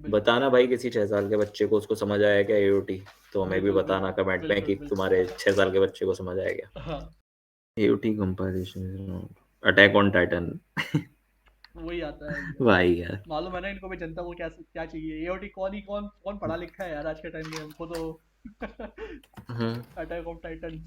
बिल्कुल, बताना भाई किसी 6 साल के बच्चे को उसको समझ आया क्या एओटी? तो हमें भी बिल्कुल, बताना कमेंट में बिल्कुल, कि बिल्कुल। तुम्हारे 6 साल के बच्चे को समझ आया क्या? हाँ, एओटी कंपारिजन अटैक ऑन टाइटन वही आता है एकदम। भाई यार। मालूम है ना इनको भी, जनता को क्या क्या चाहिए। एओटी कौन कौन पढ़ा लिखा है यार आज के टाइम में, हमको तो हम्म अटैक ऑफ टाइटन।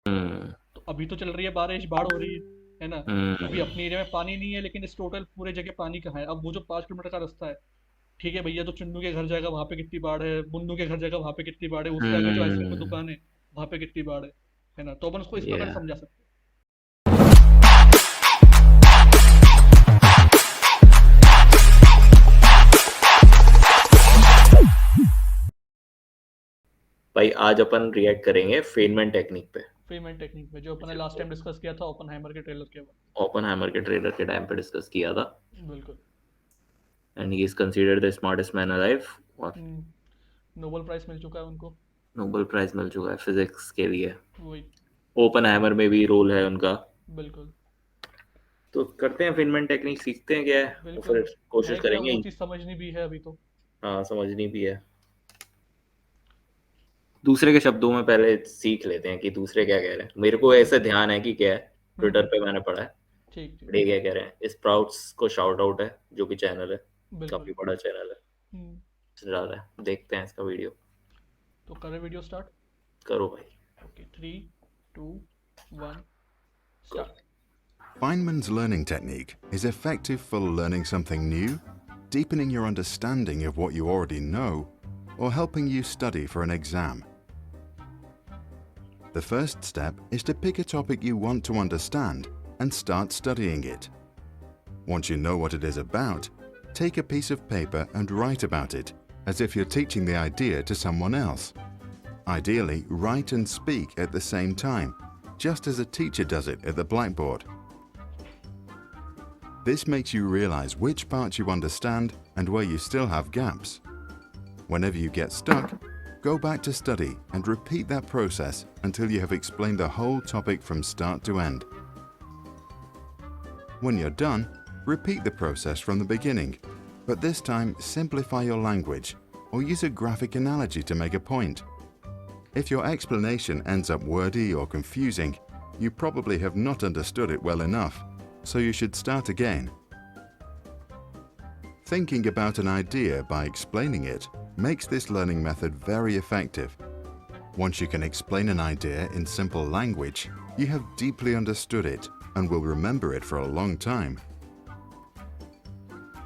हम्म तो अभी तो चल रही है बारिश, बाढ़ हो रही है ना। अभी हम्म अपनी एरिया में पानी नहीं है, लेकिन इस टोटल पूरे जगह पानी कहाँ है। अब वो जो 5 किलोमीटर का रास्ता है, ठीक है भैया, तो चुन्नू के घर जाएगा, वहां पे कितनी बाढ़ है। मुन्नू के घर जाएगा, वहां पे कितनी बाढ़ है। उसके आगे जो आइसक्रीम की हम्म दुकान है, वहां पे कितनी बाढ़ है ना। तो अपन उसको इस प्रकार से या समझा सकते भाई आज अपन रिएक्ट करेंगे फेनमैन टेक्निक पे। हैं पेमेंट टेक्निक में, जो अपन ने लास्ट टाइम डिस्कस किया था ओपनहाइमर के ट्रेलर के बाद। ओपनहाइमर के ट्रेलर के टाइम पे डिस्कस किया था। बिल्कुल। And he is considered the smartest man alive. और नोबेल प्राइज मिल चुका है उनको। नोबेल प्राइज मिल चुका है फिजिक्स के लिए। वही। ओपनहाइमर में भी रोल है उनका। बिल्कुल। तो करते हैं फेनमैन टेक्निक, सीखते हैं क्या है और बिल्कुल। फिर कोशिश है क्या, करेंगे। वो चीज़ समझनी भी है अभी तो। हाँ समझनी भी है। दूसरे के शब्दों में पहले सीख लेते हैं कि दूसरे क्या कह रहे हैं। मेरे को ऐसे बिल्कुल। ध्यान है कि क्या है, ट्विटर हम्म। पे मैंने पढ़ा है। ठीक ठीक। ये क्या कह रहे हैं, स्प्राउट्स को शाउट आउट है, जो कि चैनल है, बिल्कुल। काफी बड़ा चैनल है, हम्म। चला रहा है। देखते हैं इसका वीडियो। तो करें वीडियो स्टार्ट। करो भाई। ओके, 3, 2, 1, करो। Start. Feynman's learning technique is effective for learning something new, deepening your understanding of what you already know, or helping you study for an exam. The first step is to pick a topic you want to understand and start studying it. Once you know what it is about, take a piece of paper and write about it, as if you're teaching the idea to someone else. Ideally, write and speak at the same time, just as a teacher does it at the blackboard. This makes you realize which parts you understand and where you still have gaps. Whenever you get stuck, go back to study and repeat that process until you have explained the whole topic from start to end. When you're done, repeat the process from the beginning, but this time simplify your language or use a graphic analogy to make a point. If your explanation ends up wordy or confusing, you probably have not understood it well enough, so you should start again. Thinking about an idea by explaining it makes this learning method very effective. Once you can explain an idea in simple language, you have deeply understood it and will remember it for a long time.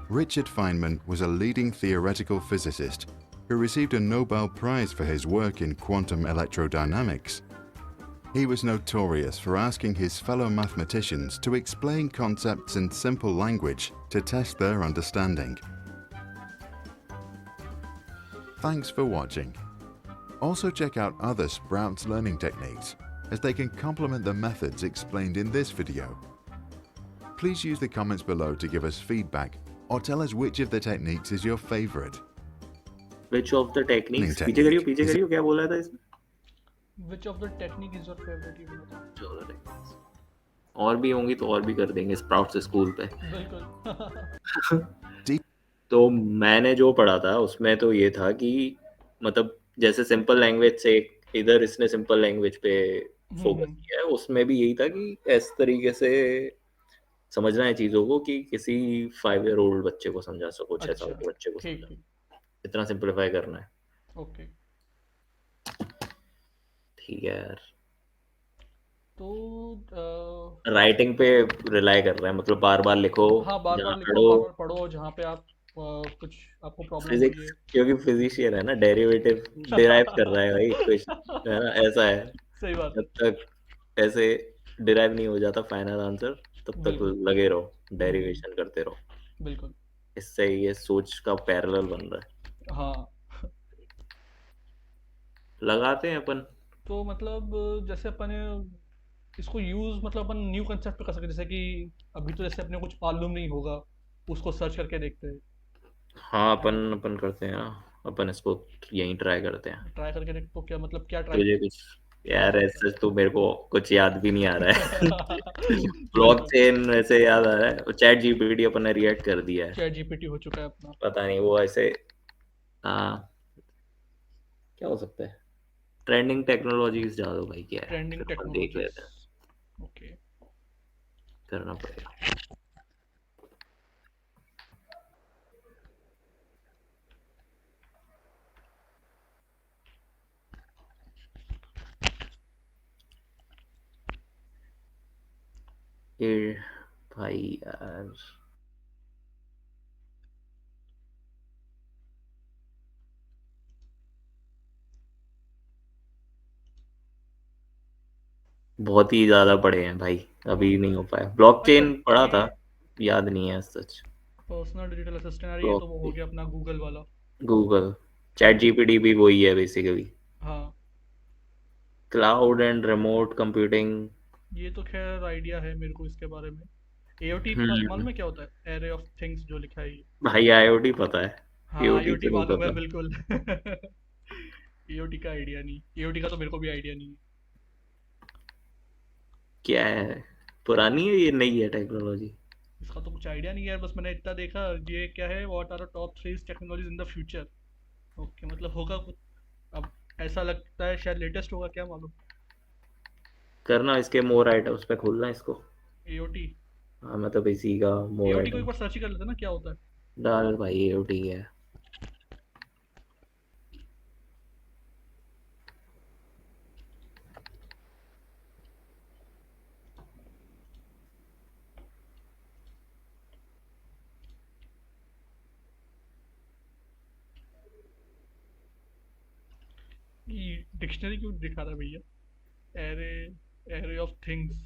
Richard Feynman was a leading theoretical physicist who received a Nobel Prize for his work in quantum electrodynamics. He was notorious for asking his fellow mathematicians to explain concepts in simple language to test their understanding. Thanks for watching. Also check out other Sprouts learning techniques, as they can complement the methods explained in this video. Please use the comments below to give us feedback or tell us which of the techniques is your favorite. Which of the Learning techniques, technique पीछे is करियो, क्या बोला था इसमें? Which of the technique is your favourite, ये बोला था। चलो techniques। और भी होंगी तो और भी कर देंगे स्प्राउट्स स्कूल पे। बिल्कुल। deep. तो मैंने जो पढ़ा था उसमें तो ये था कि मतलब जैसे सिंपल लैंग्वेज से, इधर इसने सिंपल लैंग्वेज पे फोकस हम्म। किया है, उसमें भी यही था कि इस तरीके से समझना है चीज़ों को कि किसी 5 ईयर ओल्ड बच्चे को समझा सको, 6 साल अच्छा। के बच्चे को ठीक समझा। ठीक। इतना सिंपलीफाई करना है। ओके। ठीक है यार। तो राइटिंग पे रिलाई कर रहे हैं, मतलब बार बार लिखो, हाँ, बार बार जहाँ लिखो, पढ़ो। बार बार पढ़ो, जहाँ पे आप कुछ आपको प्रॉब्लम हो रही फिजिक्स, है। क्योंकि फिजिशियन है ना, डेरिवेटिव डिराइव कर रहा है भाई कुछ, है ना, ऐसा है। सही बात है। जब तक ऐसे डिराइव नहीं हो जाता फाइनल आंसर, तब तक बिल्कुल। लगे रहो, हम्म। डेरिवेशन करते रहो। बिल्कुल। इससे ये सोच का पैरेलल बन रहा है। हाँ। लगाते हैं अपन। तो मतलब जैसे अपन इसको यूज, मतलब अपन न्यू कंसेप्ट पे कर सकते हैं, जैसे कि अभी तो जैसे अपने कुछ मालूम नहीं होगा, उसको सर्च करके देखते हैं, हाँ है ना। अपन अपन करते हैं, हाँ अपन इसको यहीं ट्राई करते हैं। ट्राई करके देख, तो क्या मतलब क्या ट्राई तुझे कुछ करें। यार ऐसे तो मेरे को कुछ याद भी नहीं आ रहा है। चलो चलो, ब्लॉकचेन वैसे याद आ रहा है, चैट जीपीटी अपन ने रिएक्ट कर दिया है। चैट जीपीटी हो चुका है अपना। पता नहीं वो ऐसे, हाँ क्या हो सकता है। ट्रेंडिंग टेक्नोलॉजीज डालो भाई, क्या है ट्रेंडिंग फिर अपन देख टेक्नोलॉजीज, लेते हैं, ओके। करना पड़ेगा। ये भाई यार, बहुत ही ज्यादा पढ़े हैं भाई, अभी नहीं हो पाया। अच्छा, ब्लॉकचेन पढ़ा था, ये याद नहीं है सच। पर्सनल डिजिटल असिस्टेंट, अरे ये तो वो हो ब्लॉक गया अपना गूगल वाला। गूगल, चैट जीपीटी भी वही है बेसिकली। हाँ, क्लाउड एंड रिमोट कंप्यूटिंग। ये तो खैर आइडिया है मेरे को इसके बारे में। एओटी मालूम है क्या होता है? एरे ऑफ थिंग्स जो लिखा है ये। भाई आईओटी पता है, हाँ, एओटी आईओटी तो नहीं मालूम है पता। बिल्कुल। एओटी का आइडिया नहीं, एओटी का तो मेरे को भी आइडिया नहीं है। क्या है, पुरानी है ये, नई है टेक्नोलॉजी? इसका तो कुछ आइडिया नहीं है यार, बस मैंने इतना देखा। ये क्या है, what are the top 3 technologies in the future. Okay, मतलब होगा कुछ। अब ऐसा लगता है शायद लेटेस्ट होगा, क्या मालूम। करना इसके मोर आइटम्स पे, खोलना इसको। एओटी, हाँ मतलब इसी का मोर एओटी को एक बार आइटम्स सर्च ही कर लेते हैं ना, क्या होता है। डाल भाई, एओटी है। ये डिक्शनरी क्यों दिखा रहा है भैया? Array, array of things.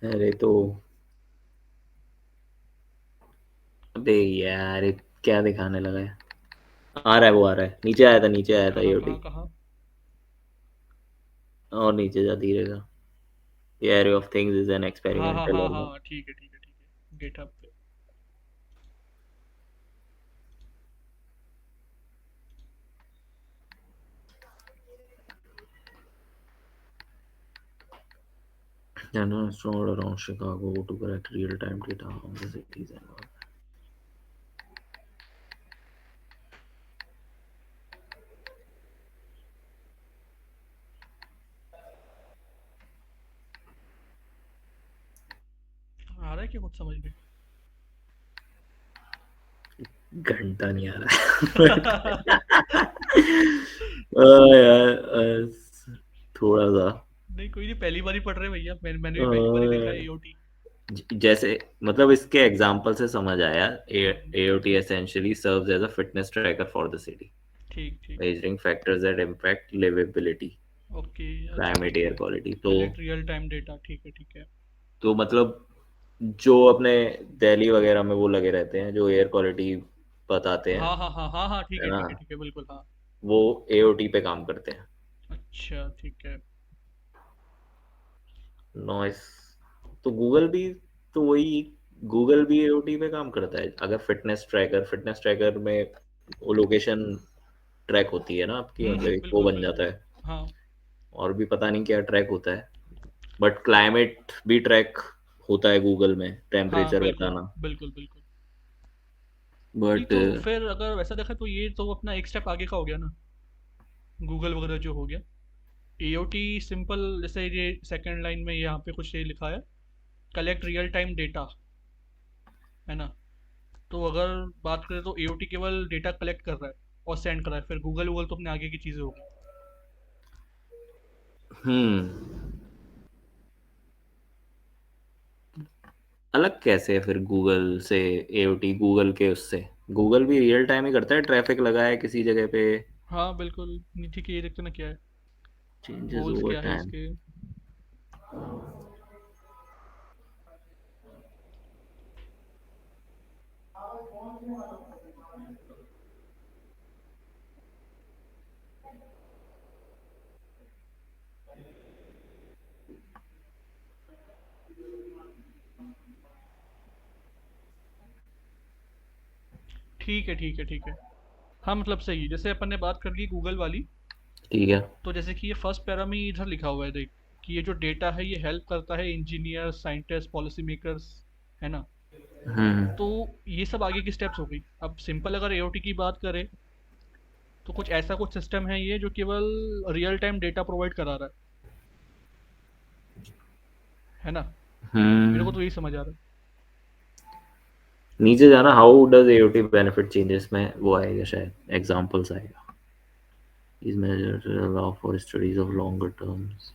अरे तो अबे यार ये क्या दिखाने लगा है, आ रहा है, वो आ रहा है, नीचे आया था, नीचे आया था कहाँ कहाँ एओटी। कहाँ? और नीचे जा धीरे सा, The array of things is an हाँ हाँ experimental हाँ algorithm. हाँ, ठीक है ठीक है ठीक है, गिटहब पे। And astronaut around Chicago to collect real-time data on the cities and all. आ रहा है क्या कुछ समझ में? घंटा नहीं आ रहा यार, थोड़ा सा नहीं, कोई नहीं, पहली बार ही पढ़ रहे भैया, मैंने भी पहली बार ही देखा है अ, एओटी। जैसे मतलब इसके एग्जांपल से समझ आया, AOT essentially serves as a fitness tracker for the city, ठीक ठीक। measuring factors that impact livability, okay, अच्छा climate, ठीक air है। quality। Collect real time data, ठीक है ठीक है। तो मतलब जो अपने दिल्ली वगैरह में वो लगे रहते हैं जो एयर क्वालिटी बताते हैं, हाँ हाँ हाँ हाँ हाँ, ठीक है है ना, ठीक है ठीक है, बिल्कुल हाँ। वो एओटी पे काम करते हैं। अच्छा ठीक है। नॉइस, तो गूगल भी, तो वही, गूगल भी एओटी पे काम करता है। अगर फिटनेस ट्रैकर में वो लोकेशन ट्रैक होती है ना आपकी, मतलब एक वो बिल्कुल बन जाता बिल्कुल। है। हाँ और भी पता नहीं क्या ट्रैक होता है, बट क्लाइमेट भी ट्रैक होता है गूगल में, हाँ, टेम्परेचर बिल्कुल बताना। बिल्कुल बिल्कुल। नहीं बट तो फिर अगर वैसा देखा तो ये तो अपना एक स्टेप आगे का हो गया ना, गूगल वगैरह जो हो गया। एओटी सिंपल, जैसे ये सेकंड लाइन में यहाँ पे कुछ ये लिखा है, कलेक्ट रियल टाइम डेटा, है ना। तो अगर बात करें तो एओटी केवल डेटा कलेक्ट कर रहा है और सेंड कर रहा है, फिर गूगल वूगल तो अपने आगे की चीज़ें होगी। अलग कैसे है फिर गूगल से एओटी, गूगल के उससे? गूगल भी रियल टाइम ही करता है, ट्रैफिक लगा है किसी जगह पे, हाँ बिल्कुल। नहीं ठीक है, ये देखते ना क्या है, चेंजेस गोल्स ओवर क्या है टाइम। इसके। ठीक है ठीक है ठीक है। हाँ मतलब सही है, जैसे अपन ने बात कर ली गूगल वाली, ठीक है। तो जैसे कि ये फर्स्ट पैरा में इधर लिखा हुआ है देख, कि ये जो डेटा है ये हेल्प करता है इंजीनियर, साइंटिस्ट, पॉलिसी मेकर्स, है ना। हम्म। तो ये सब आगे की स्टेप्स हो गई। अब सिंपल अगर एओटी की बात करें, तो कुछ ऐसा कुछ सिस्टम है ये जो केवल रियल टाइम डेटा प्रोवाइड करा रहा है ना। मेरे को हम्म। तो यही समझ आ रहा है। नीचे जाना, how does AOT benefit changes में वो आएगा शायद, एग्जांपल्स आएगा। Is major allow for studies of longer terms.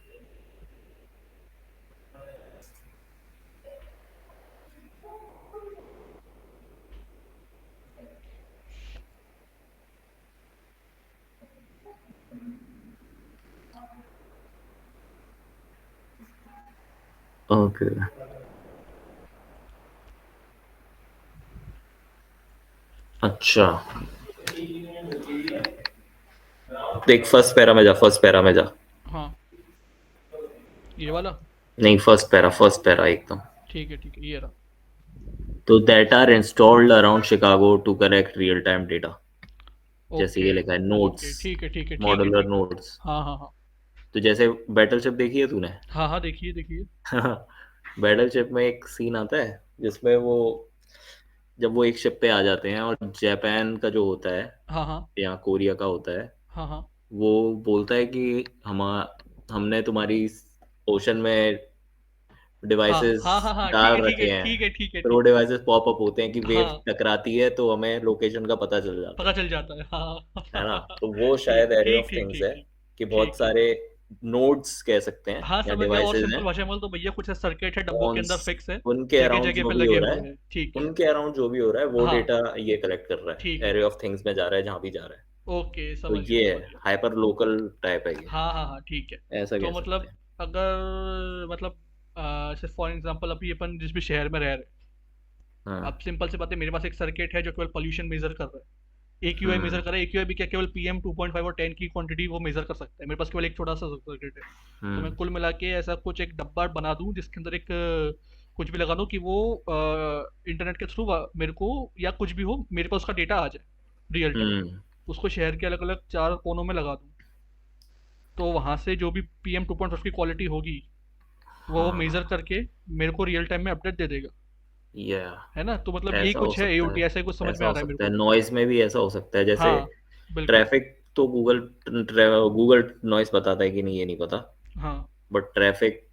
Okay. अच्छा, देख फर्स्ट पैरा में जा, फर्स्ट पैरा में जा। हाँ, ये वाला। नहीं, फर्स्ट पैरा एकदम। ठीक है, ये रहा। तो that are installed around Chicago to collect real time data. जैसे ओके, ये लिखा है, ओके, नोड्स, मॉड्यूलर ठीक है। नोड्स। हाँ, हाँ, हाँ। तो जैसे बैटलशिप देखी है तूने? हाँ, हाँ, देखिए, देखिए। बैटलशिप में एक सीन आता है जिसमें वो, जब वो एक शिप पे आ जाते हैं और जापान का जो होता है हाँ, हाँ, या कोरिया का होता है, हाँ, हाँ, वो बोलता है कि हमने तुम्हारी ओशन में हाँ, डिवाइसेस हाँ, हाँ, हाँ, ठीक डाल है, ठीक है, रखे हैं। ठीक है, ठीक है, फिर वो ठीक है। डिवाइसेस पॉप अप होते हैं कि वेव हाँ, टकराती है तो हमें लोकेशन का पता चल जाता पता चल जाता है, है ना। हाँ। तो वो ठीक, शायद एरे ठीक, ऑफ ठीक, थिंग्स ठीक, है ठीक। कि बहुत ठीक, ठीक। सारे नोड्स कह सकते हैं हाँ, या समझ गया। और डिवाइसेस सिंपल हैं, भाषा में बोलो तो भैया कुछ सर्किट है डब्बों के कौन अंदर फिक्स है, उनके जगह अराउंड जगह जो पे भी हो लगे रहा हुए है, हैं। ठीक है। उनके अराउंड जो भी हो रहा है वो हाँ, डेटा ये कलेक्ट कर रहा ठीक है, है। एरे ऑफ थिंग्स में जा रहा है जहां भी जा रहा है। ओके, तो समझ गया, ये समझ है, गया। हाइपर लोकल टाइप है ये, हाँ, हाँ, हाँ, ठीक है। ऐसा तो कह सकते मतलब हैं। अगर मतलब जैसे फॉर एग्जांपल अभी अपन जिस भी शहर में रह रहे हैं, अब हाँ। सिंपल सी बात है, मेरे पास एक सर्किट है जो केवल पोल्यूशन मेजर कर रहा है। एक्यूआई मेजर हम्म। कर रहा है। एक्यूआई भी क्या, केवल पीएम 2.5 और 10 की क्वांटिटी वो मेजर कर सकता है। मेरे पास केवल एक छोटा सा सर्किट है। तो मैं हम्म। कुल मिला के ऐसा कुछ एक डब्बा बना दूं जिसके अंदर एक कुछ भी लगा दूं कि वो इंटरनेट के थ्रू मेरे को, या कुछ भी हो, मेरे पास उसका डेटा आ जाए रियल टाइम। हम्म। उसको शहर के अलग अलग 4 कोनों में लगा दूं, तो वहां से जो भी पीएम 2.5 की क्वालिटी होगी वो हाँ। मेजर करके मेरे को रियल टाइम में अपडेट दे देगा। या है ना। तो मतलब यही ऐसा हो कुछ है सकता एओटी, है, ऐसा ही कुछ समझ ऐसा में आ हो रहा है मेरे सकता है, को तो। नॉइज में भी ऐसा हो सकता है। जैसे हाँ, बिल्कुल। ट्रैफिक तो गूगल नॉइज बताता है कि नहीं ये नहीं पता, हाँ, बट ट्रैफिक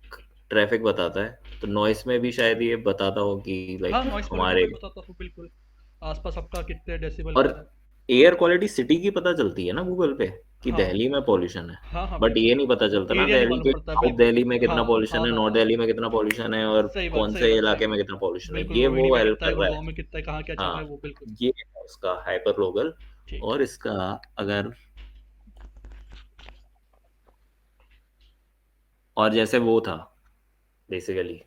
ट्रैफिक बताता है। तो नॉइस में भी शायद ये बताता हो कि हाँ, लाइक नॉइस पॉल्यूशन हमारे, में बताता हूँ बिल्कुल। आसपास आपका कितने डेसिबल और आ रहा है। एयर क्वालिटी सिटी की पता चलती है ना गूगल पे कि हाँ, दिल्ली में पॉल्यूशन है, हाँ, हाँ, बट बिल्कुल। ये नहीं पता चलता ना एरिया नहीं दिल्ली मालूम के पड़ता है, साउथ बिल्कुल। दिल्ली में हाँ, कितना पॉल्यूशन हाँ, है, हाँ, नॉर्थ हाँ। दिल्ली में कितना पॉल्यूशन है, और सही बात, कौन सही से बात, सही इलाके में बात। कितना पॉल्यूशन है, बिल्कुल, ये रोहिणी वो में हेल्प कितना है, कर रहा है। गुड़गांव में कितना है, कहाँ क्या चल रहा हाँ, है वो, बिल्कुल। ये है उसका हाइपर लोकल। ठीक है। और इसका अगर, और जैसे वो था बेसिकली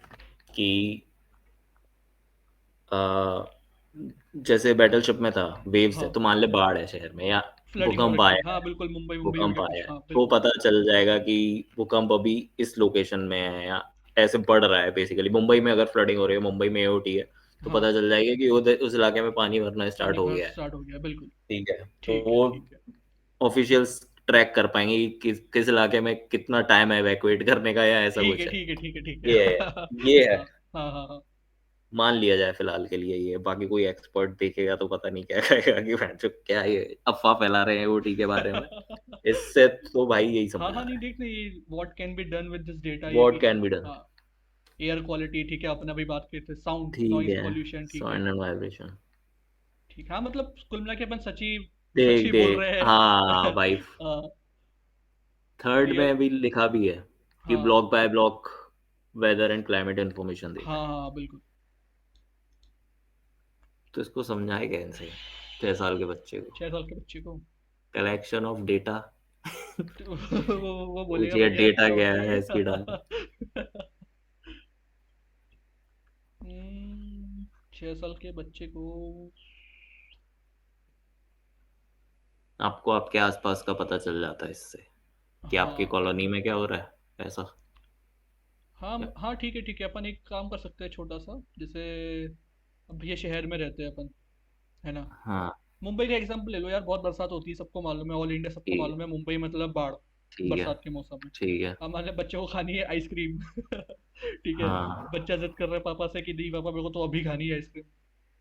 कि आ, जैसे बैटलशिप में था, वेव्स है हाँ, तो मान ले बाढ़ है शहर में या फ्लडिंग हो भूकंप रखी है, आया हाँ है, बिल्कुल, मुंबई मुंबई हो भूकंप गया कुछ, आया है हाँ तो बिल्कुल। पता चल जाएगा कि भूकंप अभी इस लोकेशन में है या ऐसे बढ़ रहा है। बेसिकली मुंबई में अगर फ्लडिंग हो रही है, मुंबई में एओटी है, तो हाँ, पता चल जाएगा कि उस इलाके में पानी भरना स्टार्ट पानी हो भर गया है। स्टार्ट हो गया, बिल्कुल। ठीक है, तो ठीक है, वो ठीक है। ऑफिशियल्स ट्रैक कर पाएंगे कि किस इलाके में कितना टाइम है इवैक्यूएट करने का या ऐसा ठीक है, कुछ है। ठीक है, ठीक है, ठीक है। ये है, ये है। हाँ, हाँ, हाँ, हाँ। मान लिया जाए फिलहाल के लिए ये, बाकी कोई एक्सपर्ट देखेगा तो पता नहीं क्या कहेगा कि भैंचो क्या ये अफवाह फैला रहे हैं ओटी के बारे में। इससे तो भाई यही हाँ, समझ आ हाँ, रहा नहीं, है, देख ना, ये what can be done with this data, ये व्हाट भी है। Can be done. हाँ, एयर क्वालिटी ठीक है, अपने अभी बात करते थे, साउंड ठीक नॉइज है, पॉल्यूशन ठीक है। Sound and vibration. ठीक, हाँ, मतलब कुल मिला के अपन सच्ची देख सच्ची बोल देख, रहे हाँ हैं। भाई, हाँ, थर्ड रियल। में भी लिखा भी है कि हाँ, block by block weather and climate information देता हाँ, है। हाँ, बिल्कुल। तो इसको समझाए कैसे 6 साल के बच्चे को? 6 साल के बच्चे को। Collection of data. तो वो बोलेगा पूछिए भैया डेटा क्या क्या होती है इसकी डाल। है। 6 साल के बच्चे को। आपको आपके आसपास का पता चल जाता है इससे कि आपकी हाँ, कॉलोनी में क्या हो रहा है ऐसा। हाँ, हाँ, ठीक है, ठीक है, अपन एक काम कर सकते हैं छोटा सा, जैसे अब ये शहर में रहते हैं अपन, है ना। हाँ। मुंबई का एग्जांपल ले लो यार, बहुत बरसात होती है, सबको मालूम है, ऑल इंडिया सबको ठीक मालूम है, मुंबई मतलब बाढ़ ठीक है बरसात के मौसम में। ठीक है। हमारे बच्चों को खानी है आइसक्रीम ठीक है, हाँ। बच्चा जिद कर रहा है पापा से कि नहीं पापा मेरे को तो अभी खानी है आइसक्रीम।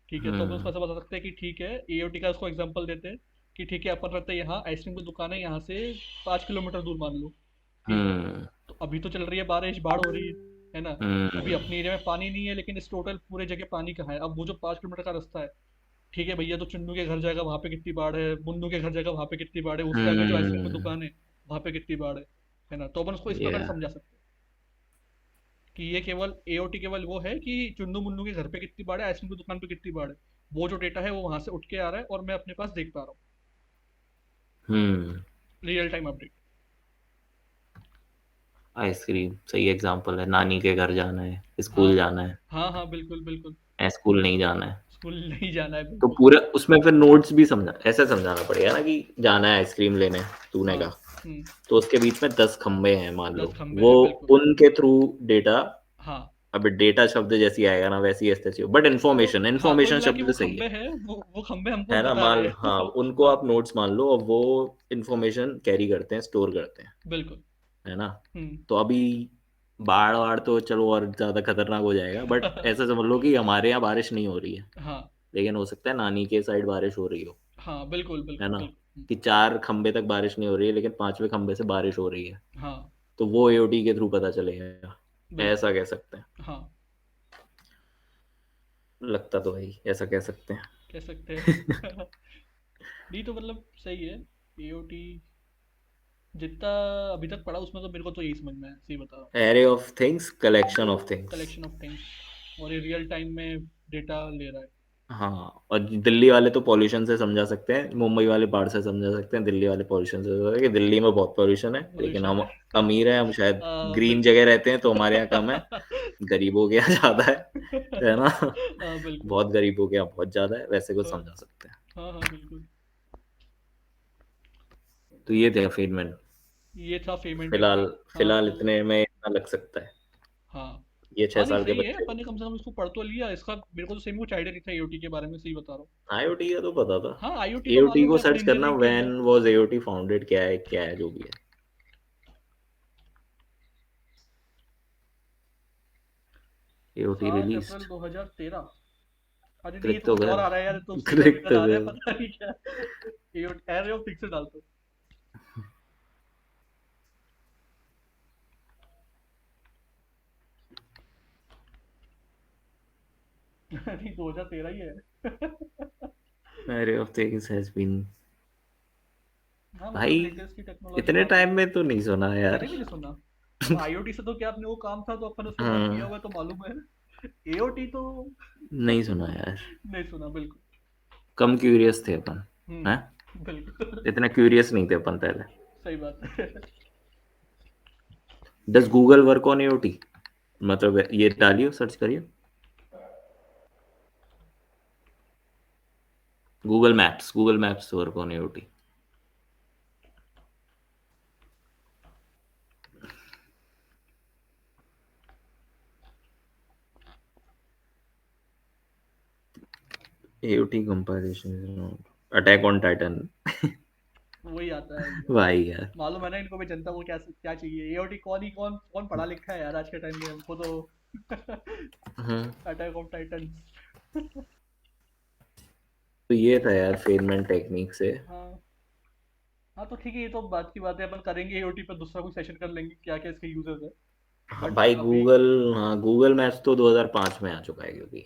ठीक है, तो अपन उसको हम्म ऐसा बता सकते हैं कि ठीक है, एओटी का उसको एग्जांपल देते हैं कि ठीक है, अपन रहते हैं यहाँ, आइसक्रीम की दुकान है यहाँ से 5 किलोमीटर दूर मान लो। ठीक है, हम्म तो अभी तो चल रही है बारिश, बाढ़ हो रही है ना। अभी हम्म अपने एरिया में पानी नहीं है, लेकिन इस टोटल पूरे जगह पानी कहाँ है, अब वो जो 5 किलोमीटर का रास्ता है, ठीक है भैया, तो चुन्नू के घर जाएगा, वहां पे कितनी बाढ़ है, मुन्नू के घर जाएगा, वहां पे कितनी बाढ़ है, उसके आगे जो आइसक्रीम की हम्म दुकान है वहां पे कितनी बाढ़ है ना। तो अपन उसको इस प्रकार या समझा सकते हैं कि ये केवल एओटी केवल वो है कि चुन्नू मुन्नू के घर पे कितनी बाढ़ है, आइसक्रीम की दुकान पे कितनी बाढ़ है, वो जो डेटा है वो वहां से उठ के आ रहा है और मैं अपने पास देख पा रहा हम्म हूँ, रियल टाइम अपडेट। आइसक्रीम सही एग्जांपल है। नानी के घर जाना है, हाँ स्कूल जाना है, हाँ हाँ, बिल्कुल बिल्कुल। स्कूल नहीं जाना है, स्कूल नहीं जाना है, तो बिल्कुल। पूरा उसमें फिर नोट्स भी समझा, ऐसे समझाना पड़ेगा ना कि जाना है आइसक्रीम लेने, तूने हाँ। कहा, तो उसके बीच में 10 खंबे हैं मान 10 लो, खंबे वो हैं, बिल्कुल। उनके थ्रू डेटा। हाँ, अब डेटा शब्द जैसी आएगा ना वैसी ऐसे चाहिए, बट तो इन्फॉर्मेशन हाँ, कुल इन्फॉर्मेशन मिला के शब्द वो सही है खंबे हैं, वो खंबे हमको है ना। बता मान रहे हाँ, हैं उनको हाँ, आप नोट्स मान लो और वो इन्फॉर्मेशन कैरी करते हैं, स्टोर करते हैं, बिल्कुल। है ना। हम्म तो अभी बाढ़ वाढ़ तो चलो और ज्यादा खतरनाक हो जाएगा, बट ऐसा समझ लो कि हमारे यहाँ बारिश नहीं हो रही है, हाँ लेकिन हो सकता है नानी के साइड बारिश हो रही हो, हाँ, बिल्कुल है बिल्कुल ना। बिल्कुल। कि 4 खंबे तक बारिश नहीं हो रही है लेकिन 5वें खंबे से बारिश हो रही है, हाँ, तो वो एओटी के थ्रू पता चलेगा, बिल्कुल। ऐसा कह सकते हैं। हाँ, लगता तो वही ऐसा कह सकते कह सकते हैं हैं। नहीं तो मतलब सही है, एओटी जितना अभी तक पढ़ा उसमें तो मेरे को तो यही समझ में है, सही बता रहा हूँ। Array of things, collection of things. Collection of things, और ये रियल टाइम में डेटा ले रहा है। हाँ, और दिल्ली वाले तो पॉल्यूशन से समझा सकते हैं, मुंबई वाले बाढ़ से समझा सकते हैं, दिल्ली वाले पॉल्यूशन से समझा सकते हैं कि दिल्ली में बहुत पॉल्यूशन है, लेकिन पोल्यूशन हम है अमीर हैं, हम शायद ग्रीन बिल्कुल जगह रहते हैं तो हमारे यहाँ कम है, गरीबों के यहाँ ज्यादा है ना। हाँ, बिल्कुल। बहुत गरीबों के यहाँ बहुत ज्यादा है, वैसे कुछ हाँ समझा सकते हैं। हाँ हाँ, बिल्कुल। तो ये थे अफीनमेंट। ये था पेमेंट फिलहाल टेक्निक, हाँ फिलहाल तो। इतने में इतना लग सकता है, हाँ ये छह हाँ, नहीं साल के सही है, बच्चे अपन ने कम से कम इसको पढ़ तो लिया, इसका मेरे को तो सही में कुछ आइडिया नहीं था एओटी के बारे में, सही बता रहा हूँ। आईओटी का तो पता था। हाँ, आईओटी तो एओटी मालूम को है, अपन सर्च करना, इंजीनियरिंग के लिए। व्हेन वाज एओटी फाउंडेड, क्या है जो भी है। एओटी 7 अप्रैल रिलीज्ड। 2013। अरे नहीं, ये क्लिक तो तो कुछ और कर, आ रहा है यार, ये तो सीधा क्लिक मीटर तो आ रहा है, कर। पता नहीं क्या। एरे ऑफ पिक्सल डाल दो। नहीं, 2013 ही है array of things has been. हाँ भाई मतलब लेटेस्ट की टेक्नोलॉजी इतने आ गई टाइम है। में तो नहीं सुना यार। मैंने भी नहीं सुना। अब आईओटी से तो क्या, अपने वो काम था तो अपन उस पर वर्क किया हाँ, हुआ है, तो मालूम है। एओटी तो नहीं सुना यार। नहीं सुना, बिल्कुल। कम क्यूरियस थे अपन, हैं। बिल्कुल इतने क्यूरियस नहीं थे अपन पहले। सही बात है does Google work on AOT, मतलब ये डालियो, सर्च करिए Google maps work on AOT. AOT compilation, attack on Titan. वही आता है एकदम। भाई यार। मालूम है ना इनको भी, जनता को क्या क्या चाहिए, एओटी कौन ही कौन कौन पढ़ा लिखा है यार आज के टाइम में, हमको तो हम्म अटैक ऑफ टाइटन तो ये था यार फेनमैन टेक्निक से। हाँ हाँ, तो ठीक है, ये तो बात की बात है, अपन करेंगे एओटी पर दूसरा कोई सेशन कर लेंगे, क्या क्या इसके यूजेस है। हाँ बट भाई, अभी गूगल, हाँ गूगल मैप्स तो 2005 में आ चुका है, क्योंकि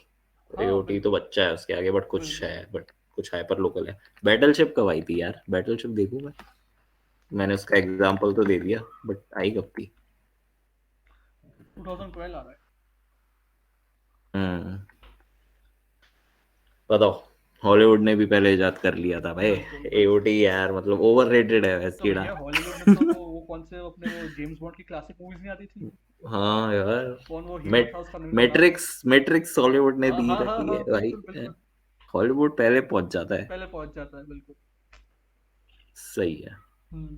हाँ, एओटी तो बिल्कुल बच्चा है उसके आगे, बट कुछ बिल्कुल। है, बट कुछ हाइपर लोकल है। बैटलशिप कब आई थी यार, बैटलशिप देखूं मैं, मैंने उसका एग्जांपल तो दे दिया, बट आई कब थी। 2012 आ रहा है। हम्म बताओ, हॉलीवुड ने भी पहले इजाद कर लिया था भाई। बिल्कुल बिल्कुल। एओटी यार मतलब ओवररेटेड है वैसे तो कीड़ा। भैया हॉलीवुड में तो वो कौन से अपने वो जेम्स बॉन्ड की क्लासिक मूवीज नहीं आती थी, हाँ यार, कौन वो हीरो मेट था, उसका नाम। मैट्रिक्स हॉलीवुड ने हाँ दी हाँ हाँ रखी है हाँ, भाई। बिल्कुल बिल्कुल। हॉलीवुड पहले पहुंच जाता है। पहले पहुंच जाता है, बिल्कुल। सही है। हम्म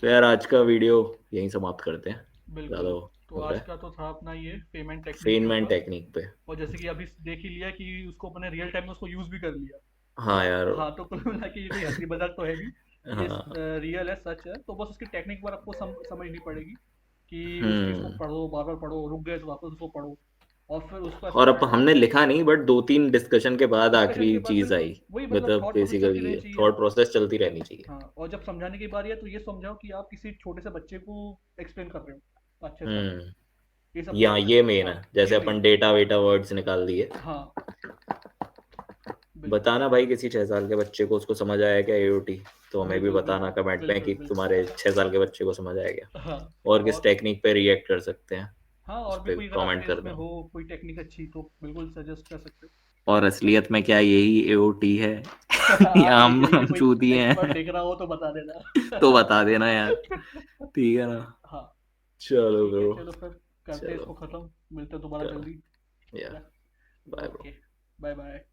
तो यार आज का वीडियो यहीं समाप्त करते हैं, ज़्यादा बिल्कुल। तो हो रहा आज है। का तो था अपना ये पेमेंट टेक्निक के फेनमैन ऊपर। टेक्निक पे। और जैसे कि अभी देख ही लिया कि उसको अपने रियल टाइम में उसको यूज भी कर लिया। हाँ यार। हाँ, तो कुल मिला के ये कोई हंसी मजाक तो है नहीं, ये हाँ। रियल है, सच है। तो बस उसकी टेक्निक पर आपको समझनी पड़ेगी कि उस चीज़ को हम्म। पढ़ो, बार बार पढ़ो, रुक गए तो वापस उसको पढ़ो, और फिर उसको ऐसा और अब प्रैक्टिस हमने करो। लिखा नहीं, बट 2-3 डिस्कशन के बाद डिस्कशन आखिरी के बाद चीज बिल्कुल आई। वही, मतलब मतलब थॉट प्रोसेस चलती बेसिकली रहनी चाहिए थॉट आपकी। प्रोसेस चलती रहनी चाहिए। हाँ, और जब समझाने की बारी है तो ये समझाओ कि आप किसी छोटे से बच्चे को एक्सप्लेन कर रहे हो अच्छे से। हम्म। ये सबसे या ये मेन हाँ, है, ये जैसे मेन अपन है। डेटा वेटा वर्ड्स निकाल दिए। हाँ, बिल्कुल। बताना भाई किसी 6 साल के बच्चे को, उसको समझ आया क्या एओटी, तो हमें भी बिल्कुल, बताना बिल्कुल, कमेंट में बिल्कुल, कि बिल्कुल। तुम्हारे 6 साल के बच्चे को समझ आया क्या। हाँ, और किस और टेक्निक पे रिएक्ट कर सकते हैं, हाँ, उस और भी पे कोई अगर कमेंट आपके कर इसमें दो। हो कोई टेक्निक अच्छी तो बिल्कुल सजेस्ट कर सकते हो। और असलियत में क्या यही एओटी है या आप देख लीजिए, हम कोई चूतिए एक्सपर्ट हैं? देख रहा हो तो बता तो देना। बता देना यार, ठीक है ना। हाँ, चलो ठीक है, ब्रो। चलो फिर करते हैं चलो इसको खत्म, मिलते हैं दोबारा चलो, जल्दी। Yeah yeah bye bro. Okay, bye bye.